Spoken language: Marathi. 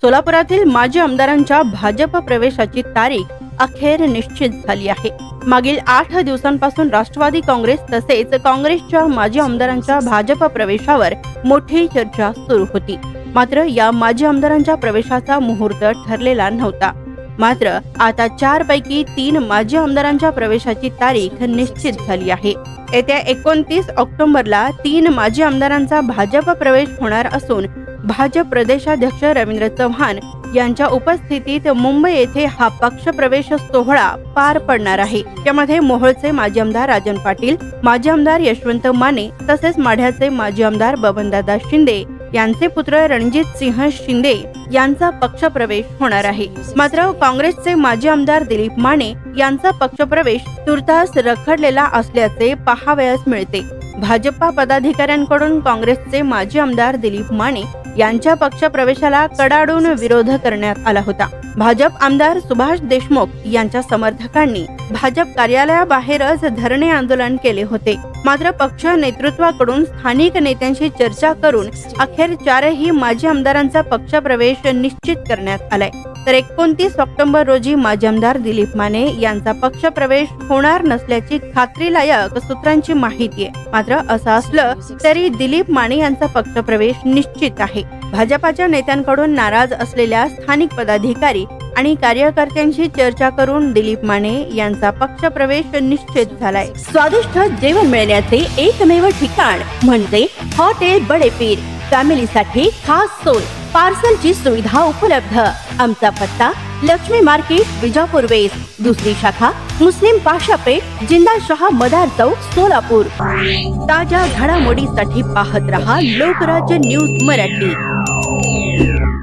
सोलापुरातील माजी आमदारांच्या भाजप प्रवेशाची तारीख अखेर निश्चित झाली आहे। मागील 8 दिवसांपासून राष्ट्रवादी काँग्रेस तसेच काँग्रेसच्या माजी आमदारांच्या भाजप प्रवेशावर मोठी चर्चा सुरू होती। मात्र या माजी आमदारांच्या प्रवेशाचा मुहूर्त ठरलेला नव्हता। मात्र आता 4 पैकी 3 माजी आमदारांच्या प्रवेशाची तारीख निश्चित झाली आहे। येत्या 29 ऑक्टोबरला 3 माजी आमदारांचा भाजप प्रवेश होणार असून भाजप प्रदेशाध्यक्ष रवींद्र चव्हाण यांच्या उपस्थितीत मुंबई येथे हा पक्ष प्रवेश सोहळा पार पडणार आहे। त्यामध्ये मोहोळचे माजी आमदार राजन पाटील, माजी आमदार यशवंत माने तसेच माढ्याचे माजी आमदार बबनदादा शिंदे यांचे पुत्र रणजित सिंह शिंदे यांचा पक्ष प्रवेश होणार आहे। मात्र काँग्रेसचे माजी आमदार दिलीप माने यांचा पक्ष प्रवेश तुर्तास रखडलेला असल्याचे पाहावयास मिळते। भाजपा पदाधिकाऱ्यांकडून काँग्रेसचे माजी आमदार दिलीप माने यांच्या पक्ष प्रवेशाला कडाडून विरोध करण्यात आला होता। भाजप आमदार सुभाष देशमुख यांच्या समर्थकांनी भाजप कार्यालयाबाहेरच धरणे आंदोलन केले होते। मात्र पक्ष नेतृत्वाकडून स्थानिक नेत्यांशी चर्चा करून अखेर 4ही माजी आमदारांचा पक्ष प्रवेश निश्चित करण्यात आलाय। तर 29 ऑक्टोबर रोजी माजी आमदार दिलीप माने यांचा पक्ष प्रवेश होणार नसल्याची खात्रीलायक सूत्रांची माहिती आहे। मात्र असं असलं तरी दिलीप माने यांचा पक्ष प्रवेश निश्चित आहे। भाजपाच्या नेत्यांकडून नाराज असलेल्या स्थानिक पदाधिकारी आणि कार्यकर्त्यांशी चर्चा करून दिलीप माने यांचा पक्ष प्रवेश निश्चित झालाय। स्वादिष्ट जेवण मिळण्याचे एकमेव ठिकाण म्हणजे हॉटेल बडे पीर। फॅमिलीसाठी खास सोय, पार्सलची सुविधा उपलब्ध। आमचा पत्ता लक्ष्मी मार्केट विजापूर वेस्ट, दुसरी शाखा मुस्लिम पाशापेठ, जिंदाशहा मदार चौक सोलापूर। ताज्या घडामोडीसाठी पाहत रहा लोकराज्य न्यूज मराठी।